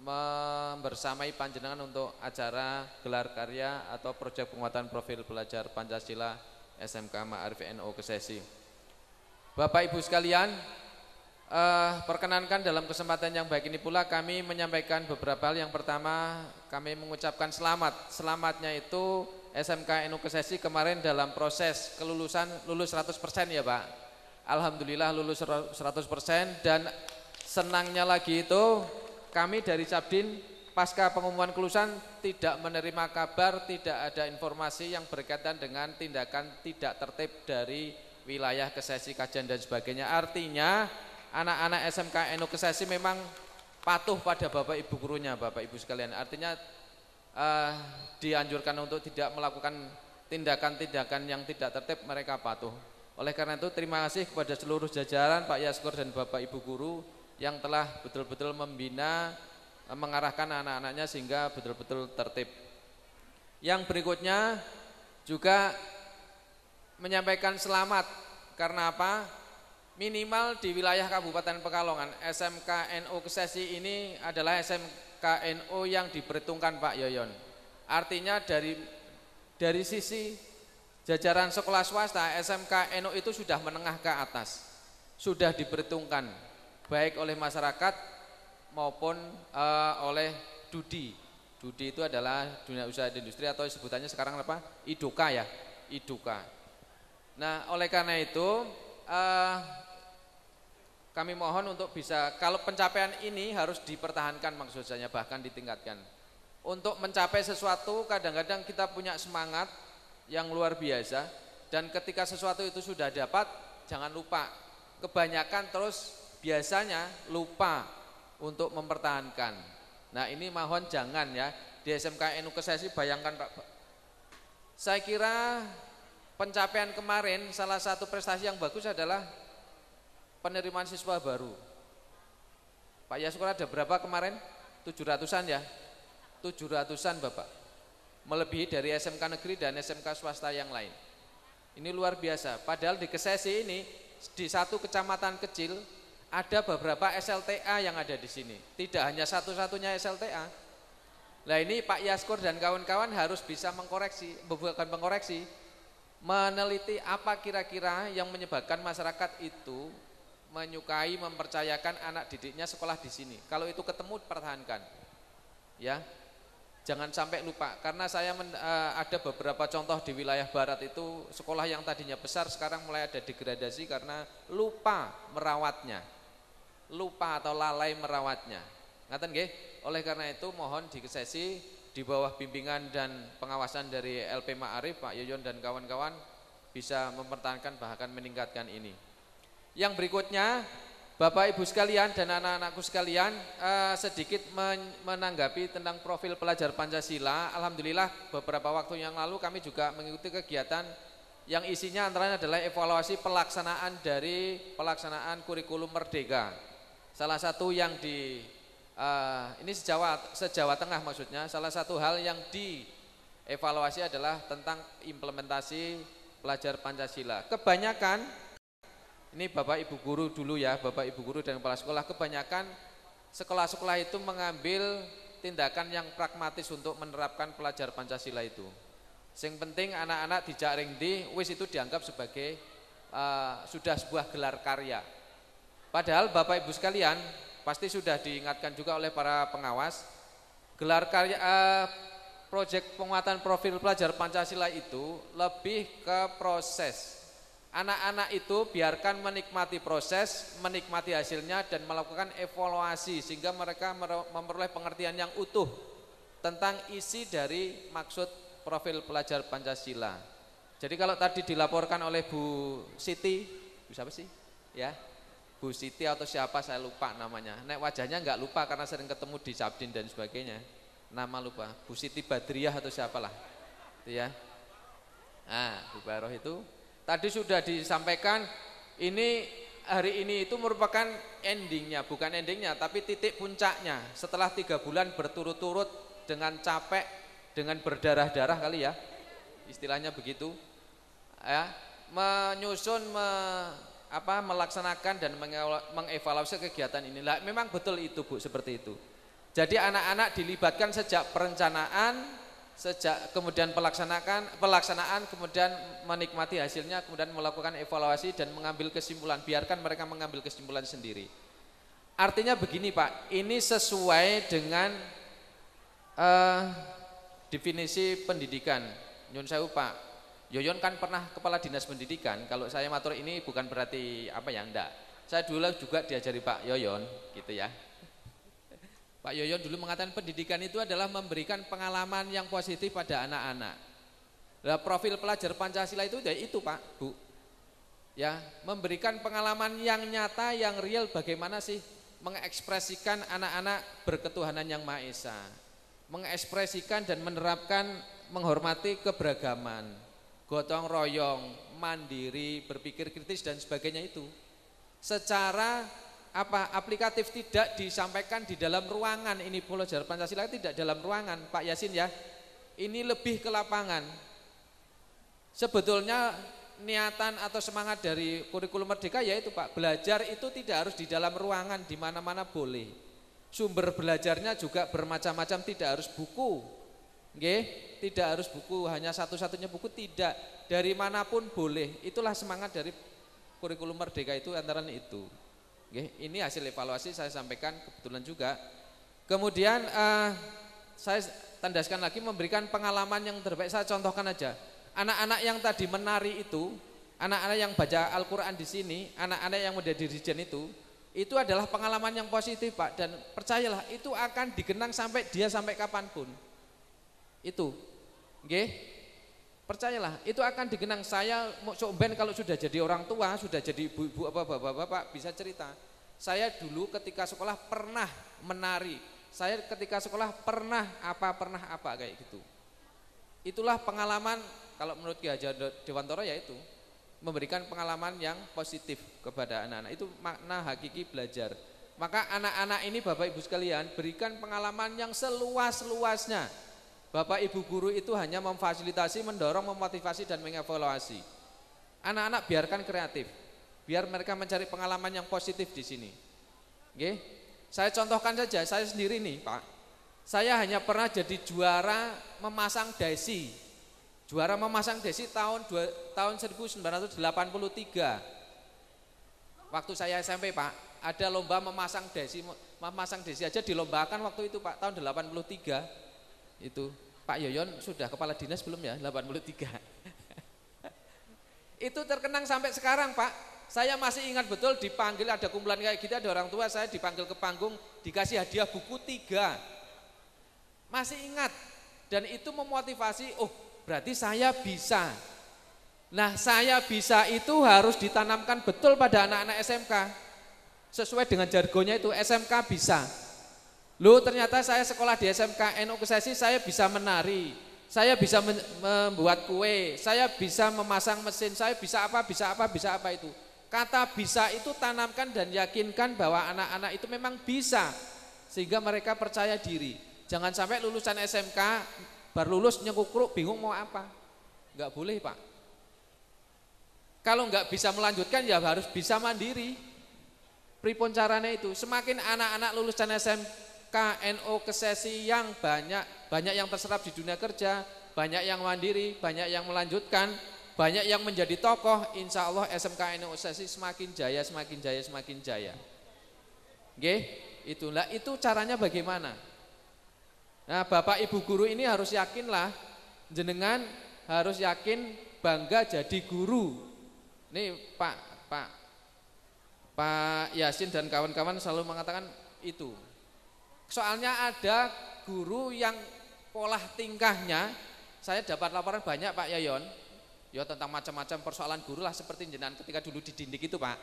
membersamai panjenengan untuk acara gelar karya atau proyek penguatan profil pelajar Pancasila SMK Ma'arif NU Kesesi. Bapak Ibu sekalian, perkenankan dalam kesempatan yang baik ini pula kami menyampaikan beberapa hal. Yang pertama kami mengucapkan selamatnya itu SMK NU Kesesi kemarin dalam proses kelulusan lulus 100% ya Pak. Alhamdulillah lulus 100% dan senangnya lagi itu kami dari Capdin pasca pengumuman kelulusan tidak menerima kabar, tidak ada informasi yang berkaitan dengan tindakan tidak tertib dari wilayah Kesesi, Kajen dan sebagainya. Artinya anak-anak SMK NU Kesesi memang patuh pada Bapak Ibu gurunya, Bapak Ibu sekalian. Artinya dianjurkan untuk tidak melakukan tindakan-tindakan yang tidak tertib, mereka patuh. Oleh karena itu terima kasih kepada seluruh jajaran Pak Yaskur dan Bapak Ibu guru yang telah betul-betul membina, mengarahkan anak-anaknya sehingga betul-betul tertib. Yang berikutnya juga menyampaikan selamat karena apa? Minimal di wilayah Kabupaten Pekalongan SMK NU Kesesi ini adalah SMK NU yang diperhitungkan Pak Yoyon. Artinya dari sisi jajaran sekolah swasta SMK NU itu sudah menengah ke atas, sudah diperhitungkan baik oleh masyarakat maupun oleh DUDI. DUDI itu adalah Dunia Usaha dan Industri atau sebutannya sekarang apa? IDUKA ya, IDUKA. Nah oleh karena itu kami mohon untuk bisa, kalau pencapaian ini harus dipertahankan maksud saya, bahkan ditingkatkan. Untuk mencapai sesuatu kadang-kadang kita punya semangat yang luar biasa dan ketika sesuatu itu sudah dapat jangan lupa. Kebanyakan terus biasanya lupa untuk mempertahankan. Nah ini mohon jangan ya, di SMK NU Kesesi bayangkan Pak. Saya kira pencapaian kemarin salah satu prestasi yang bagus adalah penerimaan siswa baru. Pak Yaskur ada berapa kemarin? 700-an ya? 700-an Bapak. Melebihi dari SMK negeri dan SMK swasta yang lain. Ini luar biasa. Padahal di Kesesi ini, di satu kecamatan kecil, ada beberapa SLTA yang ada di sini. Tidak hanya satu-satunya SLTA. Nah ini Pak Yaskur dan kawan-kawan harus bisa mengkoreksi, bukan mengkoreksi, meneliti apa kira-kira yang menyebabkan masyarakat itu menyukai, mempercayakan anak didiknya sekolah di sini. Kalau itu ketemu, pertahankan. Ya, jangan sampai lupa. Karena saya ada beberapa contoh di wilayah barat itu sekolah yang tadinya besar sekarang mulai ada degradasi karena lupa merawatnya, lupa atau lalai merawatnya. Ngaten nggih? Oleh karena itu mohon dikesesi di bawah bimbingan dan pengawasan dari LP Ma'arif, Pak Yoyon dan kawan-kawan bisa mempertahankan bahkan meningkatkan ini. Yang berikutnya, Bapak Ibu sekalian dan anak-anakku sekalian, sedikit menanggapi tentang profil pelajar Pancasila. Alhamdulillah beberapa waktu yang lalu kami juga mengikuti kegiatan yang isinya antaranya adalah evaluasi pelaksanaan dari pelaksanaan kurikulum Merdeka. Salah satu yang ini sejawa Tengah maksudnya, salah satu hal yang dievaluasi adalah tentang implementasi pelajar Pancasila. Kebanyakan, ini Bapak Ibu guru dulu ya, Bapak Ibu guru dan kepala sekolah, kebanyakan sekolah-sekolah itu mengambil tindakan yang pragmatis untuk menerapkan pelajar Pancasila itu. Yang penting anak-anak dijak ringdi, wis itu dianggap sebagai sudah sebuah gelar karya. Padahal Bapak Ibu sekalian, pasti sudah diingatkan juga oleh para pengawas, gelar karya proyek penguatan profil pelajar Pancasila itu lebih ke proses. Anak-anak itu biarkan menikmati proses, menikmati hasilnya dan melakukan evaluasi sehingga mereka memperoleh pengertian yang utuh tentang isi dari maksud profil pelajar Pancasila. Jadi kalau tadi dilaporkan oleh Bu Siti, Bu siapa sih? Ya, Bu Siti atau siapa saya lupa namanya. Nek wajahnya enggak lupa karena sering ketemu di Sabdin dan sebagainya. Nama lupa, Bu Siti Badriah atau siapalah. Itu ya. Nah, Bu Baroh itu tadi sudah disampaikan, ini hari ini itu merupakan endingnya, bukan endingnya tapi titik puncaknya. Setelah 3 bulan berturut-turut dengan capek, dengan berdarah-darah kali ya, istilahnya begitu ya, menyusun melaksanakan dan mengevaluasi kegiatan inilah. Memang betul itu Bu, seperti itu. Jadi anak-anak dilibatkan sejak perencanaan, sejak kemudian pelaksanaan, kemudian menikmati hasilnya, kemudian melakukan evaluasi dan mengambil kesimpulan. Biarkan mereka mengambil kesimpulan sendiri. Artinya begini Pak, ini sesuai dengan definisi pendidikan. Nyun sewu Pak Yoyon kan pernah kepala dinas pendidikan. Kalau saya matur ini bukan berarti apa ya, enggak. Saya dulu juga diajari Pak Yoyon gitu ya. Pak Yoyon dulu mengatakan pendidikan itu adalah memberikan pengalaman yang positif pada anak-anak. Nah, profil pelajar Pancasila itu ya itu Pak, Bu. Ya, memberikan pengalaman yang nyata, yang real bagaimana sih mengekspresikan anak-anak berketuhanan yang Maha Esa. Mengekspresikan dan menerapkan menghormati keberagaman, gotong royong, mandiri, berpikir kritis dan sebagainya itu. Secara aplikatif, tidak disampaikan di dalam ruangan. Ini pelajar Pancasila tidak dalam ruangan Pak Yasin ya, ini lebih ke lapangan. Sebetulnya niatan atau semangat dari kurikulum Merdeka yaitu Pak, belajar itu tidak harus di dalam ruangan, di mana-mana boleh. Sumber belajarnya juga bermacam-macam, tidak harus buku, tidak harus buku, hanya satu-satunya buku, tidak, dari manapun boleh. Itulah semangat dari kurikulum Merdeka itu, antara itu. Ini hasil evaluasi saya sampaikan kebetulan juga. Kemudian saya tandaskan lagi memberikan pengalaman yang terbaik. Saya contohkan aja. Anak-anak yang tadi menari itu, anak-anak yang baca Al-Quran di sini, anak-anak yang menjadi dirijen itu adalah pengalaman yang positif Pak. Dan percayalah itu akan dikenang sampai dia sampai kapanpun. Itu, percayalah, itu akan dikenang. Saya ben kalau sudah jadi orang tua, sudah jadi ibu-ibu apa bapak-bapak bisa cerita. Saya dulu ketika sekolah pernah menari. Saya ketika sekolah pernah apa kayak gitu. Itulah pengalaman kalau menurut Ki Haji Dewantoro yaitu memberikan pengalaman yang positif kepada anak-anak. Itu makna hakiki belajar. Maka anak-anak ini Bapak Ibu sekalian berikan pengalaman yang seluas-luasnya. Bapak Ibu guru itu hanya memfasilitasi, mendorong, memotivasi dan mengevaluasi. Anak-anak biarkan kreatif. biar mereka mencari pengalaman yang positif di sini. Oke, saya contohkan saja, saya sendiri nih Pak, saya hanya pernah jadi juara memasang dasi. Juara memasang dasi tahun 1983. Waktu saya SMP Pak, ada lomba memasang dasi aja dilombakan waktu itu Pak, tahun 83. Itu Pak Yoyon sudah kepala dinas belum ya, 83. Itu terkenang sampai sekarang Pak. Saya masih ingat betul dipanggil, ada kumpulan kayak gitu, ada orang tua saya dipanggil ke panggung, dikasih hadiah buku 3. Masih ingat. Dan itu memotivasi, oh berarti saya bisa. Nah saya bisa itu harus ditanamkan betul pada anak-anak SMK. Sesuai dengan jargonnya itu, SMK bisa. Loh ternyata saya sekolah di SMK NU Kesesi, saya bisa menari, saya bisa membuat kue, saya bisa memasang mesin, saya bisa apa itu. Kata bisa itu tanamkan dan yakinkan bahwa anak-anak itu memang bisa, sehingga mereka percaya diri. Jangan sampai lulusan SMK baru lulus nyekukruk bingung mau apa. Enggak boleh Pak. Kalau enggak bisa melanjutkan ya harus bisa mandiri. Pripun caranya itu? Semakin anak-anak lulusan SMK NU Kesesi yang banyak yang terserap di dunia kerja, banyak yang mandiri, banyak yang melanjutkan, banyak yang menjadi tokoh, insya Allah SMK NU Kesesi semakin jaya. Oke, itulah itu caranya bagaimana. Nah Bapak Ibu guru ini harus yakinlah, jenengan harus yakin bangga jadi guru. Nih Pak Yasin dan kawan-kawan selalu mengatakan itu. Soalnya ada guru yang pola tingkahnya, saya dapat laporan banyak Pak Yayon, ya tentang macam-macam persoalan guru lah seperti jenengan ketika dulu dididik itu Pak.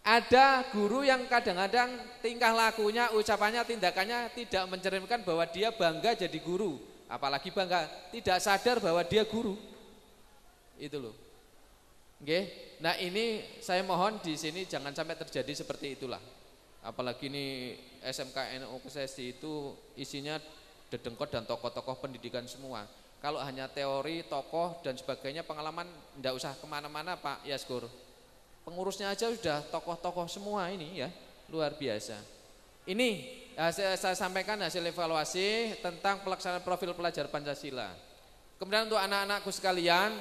Ada guru yang kadang-kadang tingkah lakunya, ucapannya, tindakannya tidak mencerminkan bahwa dia bangga jadi guru. Apalagi bangga, tidak sadar bahwa dia guru. Itu loh. Oke. Nah ini saya mohon di sini jangan sampai terjadi seperti itulah. Apalagi ini SMK NU Kesesi itu isinya dedengkot dan tokoh-tokoh pendidikan semua. Kalau hanya teori, tokoh dan sebagainya, pengalaman tidak usah kemana-mana Pak Yaskur. Pengurusnya aja sudah tokoh-tokoh semua ini ya, luar biasa. Ini saya sampaikan hasil evaluasi tentang pelaksanaan profil pelajar Pancasila. Kemudian untuk anak-anakku sekalian,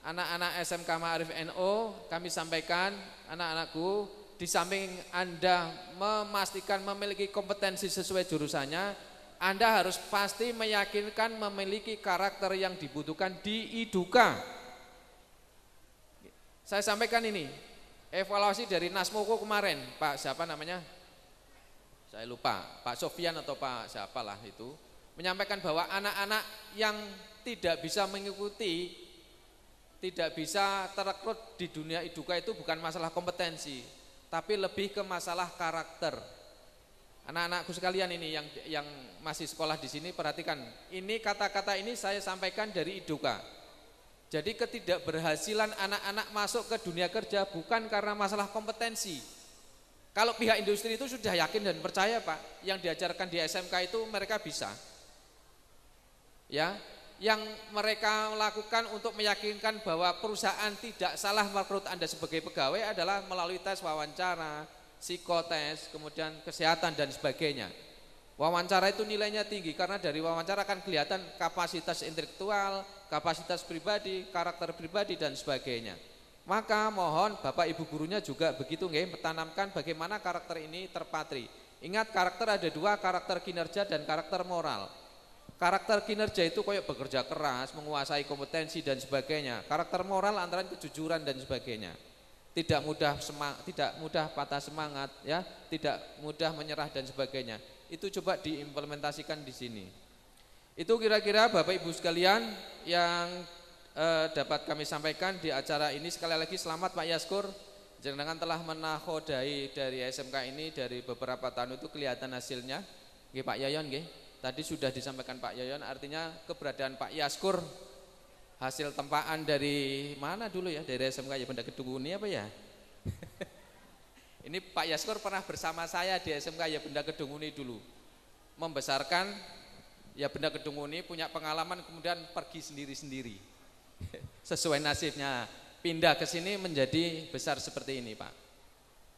anak-anak SMK Ma'arif NU, kami sampaikan anak-anakku, di samping Anda memastikan memiliki kompetensi sesuai jurusannya, Anda harus pasti meyakinkan memiliki karakter yang dibutuhkan di IDUKA. Saya sampaikan ini. Evaluasi dari Nasmoko kemarin, Pak siapa namanya? Saya lupa, Pak Sofian atau Pak siapalah itu, menyampaikan bahwa anak-anak yang tidak bisa mengikuti, tidak bisa terekrut di dunia IDUKA itu bukan masalah kompetensi, tapi lebih ke masalah karakter. Anak-anakku sekalian ini yang masih sekolah di sini perhatikan, ini kata-kata ini saya sampaikan dari IDUKA. Jadi ketidakberhasilan anak-anak masuk ke dunia kerja bukan karena masalah kompetensi. Kalau pihak industri itu sudah yakin dan percaya Pak, yang diajarkan di SMK itu mereka bisa. Ya, yang mereka lakukan untuk meyakinkan bahwa perusahaan tidak salah merekrut Anda sebagai pegawai adalah melalui tes wawancara, psikotes, kemudian kesehatan dan sebagainya. Wawancara itu nilainya tinggi karena dari wawancara akan kelihatan kapasitas intelektual, kapasitas pribadi, karakter pribadi dan sebagainya. Maka mohon Bapak Ibu gurunya juga begitu nggih, menanamkan bagaimana karakter ini terpatri. Ingat karakter ada dua, karakter kinerja dan karakter moral. Karakter kinerja itu kayak bekerja keras, menguasai kompetensi dan sebagainya. Karakter moral antara kejujuran dan sebagainya. Tidak mudah patah semangat, ya, tidak mudah menyerah dan sebagainya. Itu coba diimplementasikan di sini. Itu kira-kira Bapak Ibu sekalian yang dapat kami sampaikan di acara ini. Sekali lagi selamat Pak Yaskur, jangan telah menakodai dari SMK ini dari beberapa tahun itu kelihatan hasilnya. Nggih Pak Yayon nggih. Tadi sudah disampaikan Pak Yayon, artinya keberadaan Pak Yaskur hasil tempaan dari mana dulu ya, dari SMK ya Benda Kedunguni apa ya? Ini Pak Yaskur pernah bersama saya di SMK ya Benda Kedunguni dulu, membesarkan ya Benda Kedunguni, punya pengalaman kemudian pergi sendiri-sendiri sesuai nasibnya. pindah ke sini menjadi besar seperti ini, Pak.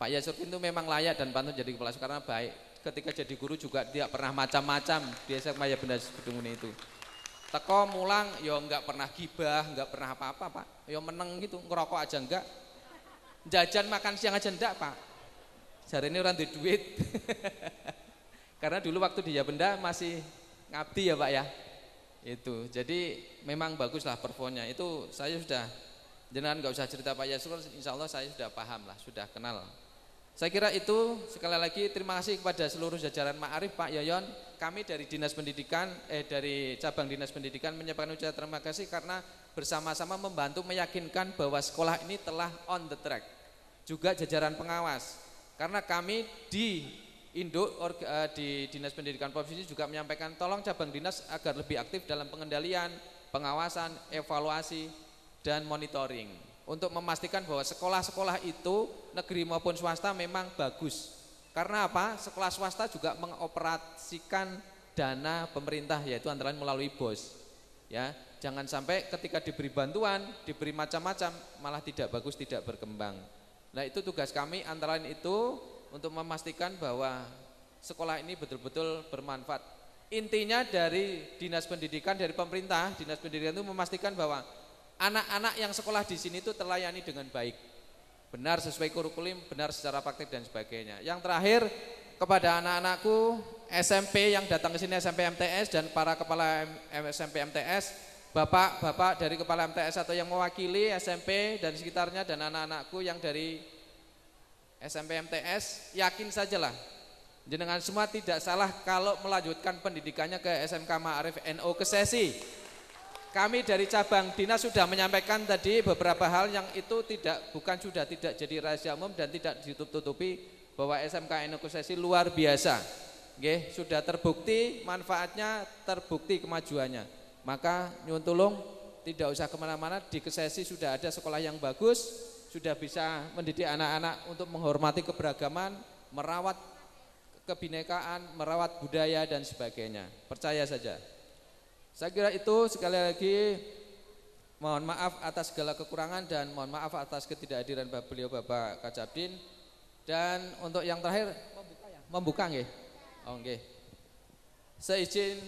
Pak Yasruddin itu memang layak dan pantun jadi kepala sekolah karena baik. Ketika jadi guru juga tidak pernah macam-macam di SMA Ya Benda Kedunguni itu. Teko mulang ya enggak pernah gibah, enggak pernah apa-apa, Pak. Ya meneng gitu, ngerokok aja enggak. Jajan makan siang aja enggak, Pak. Jari ini orang duit. Karena dulu waktu di Ya Benda masih ngabdi ya, Pak ya. Itu. Jadi memang baguslah performanya. Itu saya sudah, jenengan enggak usah cerita Pak Yasrul, insya Allah saya sudah paham lah, sudah kenal. Saya kira itu. Sekali lagi terima kasih kepada seluruh jajaran Ma'arif, Pak Yoyon. Kami dari Dinas Pendidikan, dari cabang Dinas Pendidikan menyampaikan ucapan terima kasih karena bersama-sama membantu meyakinkan bahwa sekolah ini telah on the track. Juga jajaran pengawas. Karena kami di di Dinas Pendidikan Provinsi juga menyampaikan tolong cabang dinas agar lebih aktif dalam pengendalian, pengawasan, evaluasi, dan monitoring. Untuk memastikan bahwa sekolah-sekolah itu negeri maupun swasta memang bagus. Karena apa? Sekolah swasta juga mengoperasikan dana pemerintah, yaitu antara lain melalui BOS. Ya, jangan sampai ketika diberi bantuan, diberi macam-macam malah tidak bagus, tidak berkembang. Nah, itu tugas kami antara lain itu untuk memastikan bahwa sekolah ini betul-betul bermanfaat. Intinya dari Dinas Pendidikan, dari pemerintah, Dinas Pendidikan itu memastikan bahwa anak-anak yang sekolah di sini itu terlayani dengan baik, benar sesuai kurikulum, benar secara praktik dan sebagainya. Yang terakhir kepada anak-anakku SMP yang datang ke sini, SMP MTS dan para kepala SMP MTS, bapak-bapak dari kepala MTS atau yang mewakili SMP dan sekitarnya dan anak-anakku yang dari SMP MTS, yakin sajalah jenengan semua tidak salah kalau melanjutkan pendidikannya ke SMK Ma'arif NU Kesesi. Kami dari cabang dinas sudah menyampaikan tadi beberapa hal yang itu tidak jadi rahasia umum dan tidak ditutup-tutupi bahwa SMK NU Kesesi luar biasa. Nggih, sudah terbukti manfaatnya, terbukti kemajuannya. Maka nyuwun tulung tidak usah kemana-mana, di Kesesi sudah ada sekolah yang bagus, sudah bisa mendidik anak-anak untuk menghormati keberagaman, merawat kebinekaan, merawat budaya dan sebagainya. Percaya saja. Saya kira itu. Sekali lagi mohon maaf atas segala kekurangan dan mohon maaf atas ketidakhadiran beliau Bapak Kacabdin. Dan untuk yang terakhir membuka nggih. Oh nggih. Seizin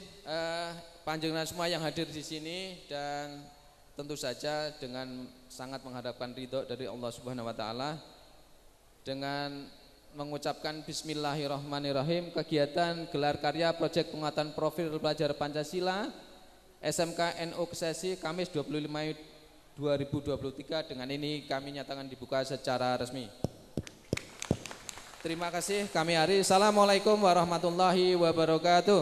panjenengan semua yang hadir di sini dan tentu saja dengan sangat mengharapkan ridho dari Allah Subhanahu wa taala dengan mengucapkan bismillahirrahmanirrahim, kegiatan gelar karya proyek penguatan profil pelajar Pancasila SMK NU Kesesi Kamis 25 Mei 2023. Dengan ini kami nyatakan dibuka secara resmi. Terima kasih, kami Ari. Assalamualaikum warahmatullahi wabarakatuh.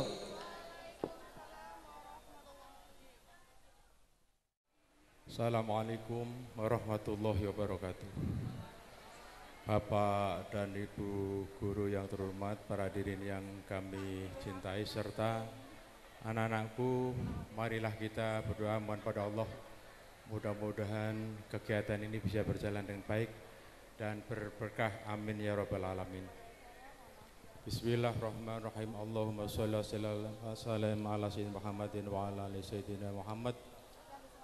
Assalamualaikum warahmatullahi wabarakatuh. Bapak dan Ibu guru yang terhormat, para hadirin yang kami cintai serta anak-anakku, marilah kita berdoa mohon pada Allah. Mudah-mudahan kegiatan ini bisa berjalan dengan baik dan berberkah, amin ya rabbal alamin. Bismillahirrahmanirrahim. Allahumma sholli wa sallim ala sayyidina Muhammadin wa ala ali sayyidina Muhammad.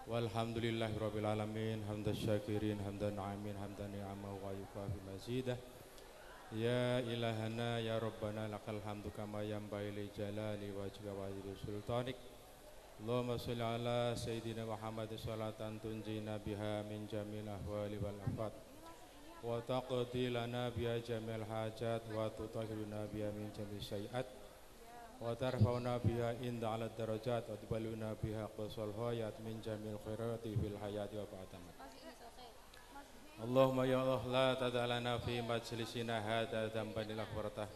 Walhamdulillahi rabbil alamin, hamdan syakirin, hamdan na'imin, hamdan ni'ama wa yukafi mazidah. Ya ilahana ya rabbana lakal hamdu kama yanbaghi li jalali wajhika wa li sultanik. Allahumma sholli ala sayyidina Muhammad sholatan tunjina biha min jamil ahwali wal afat wa taqdi lana biha jamil hajat wa tutahhiruna biha min jamil syai'at wa tarfa'una biha inda ala darajat wa tubaluna biha qasal hayat min jamil khairati fil hayati wa ba'damat. Allahumma ya Allah la tad'alana fi majlisina hadza dhanban ila fartah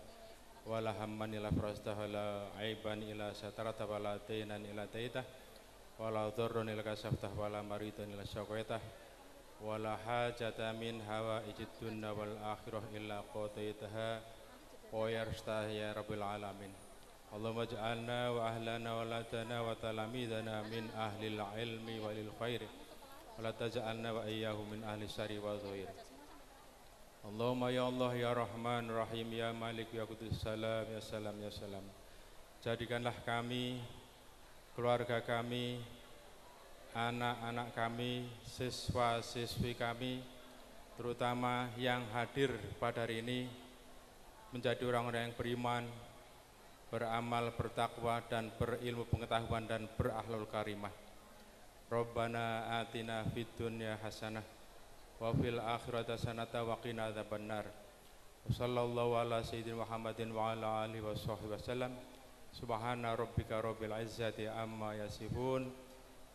wala hamman ila farastah wala aiban ila satarata wala tainan ila taitah wala dharrun ila kasaftah wala maridan ila syaqaitah wala hajata min hawaijid dunya wal akhirah illa qadaitaha wa yarstah ya rabbil alamin. Allahumma ij'alna wa ahlana wa latana wa talamidana min ahlil ilmi walil khairi wala taj'alna wa iyyahu min ahli syarri wa dhuhir. Allahumma ya Allah ya Rahman Rahim ya Malik ya Qudus salam ya salam ya salam. Jadikanlah kami, keluarga kami, anak-anak kami, siswa-siswi kami, terutama yang hadir pada hari ini, menjadi orang-orang yang beriman, beramal, bertakwa, dan berilmu pengetahuan, dan berakhlakul karimah. Rabbana atina fid dunya hasanah wa fil akhirati hasanah wa qina adzabannar. Sallallahu ala sayyidina Muhammadin wa ala alihi washabbihi wasallam. Subhana rabbika rabbil izzati amma yasifun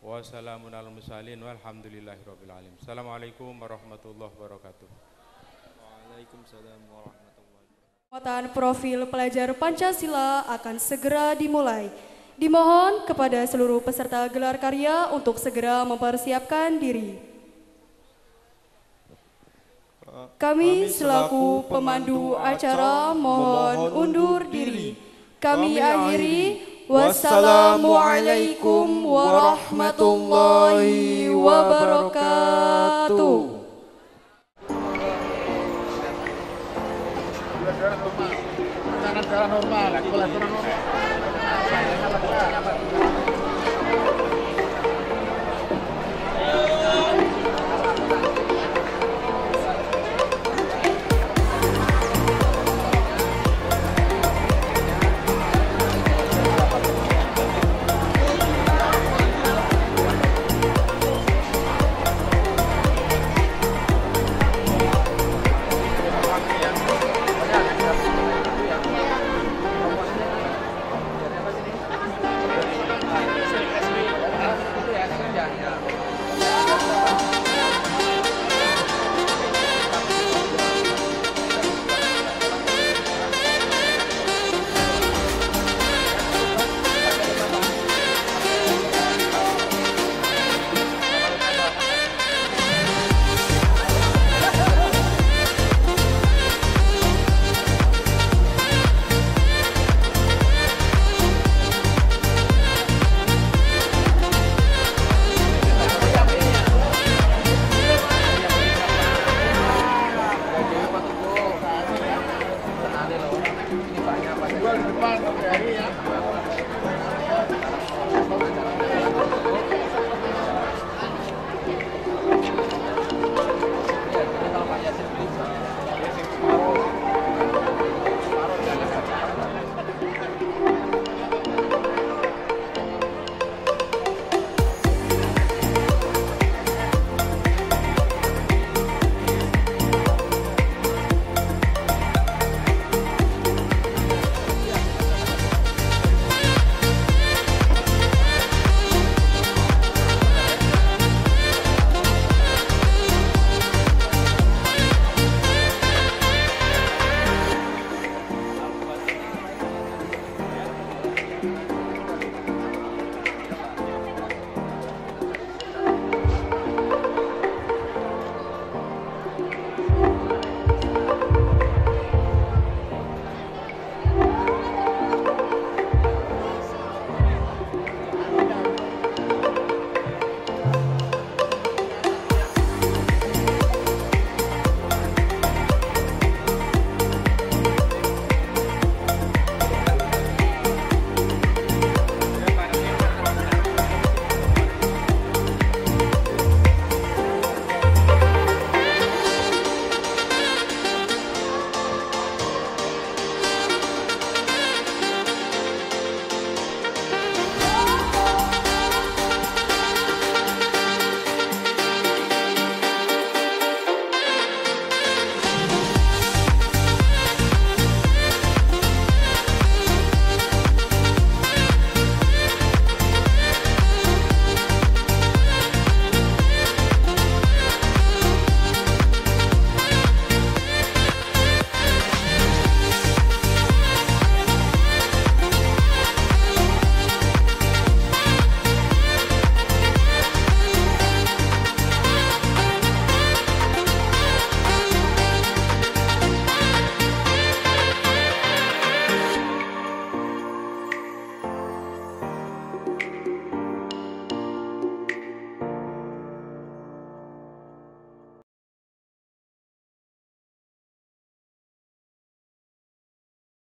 wa salamun alal mursalin walhamdulillahi rabbil alamin. Assalamualaikum warahmatullahi wabarakatuh. Waalaikumsalam warahmatullahi wabarakatuh. Penguatan profil pelajar Pancasila akan segera dimulai. Dimohon kepada seluruh peserta gelar karya untuk segera mempersiapkan diri. Kami selaku pemandu acara mohon undur diri. Kami akhiri. Wassalamualaikum warahmatullahi wabarakatuh. Jalan normal, normal.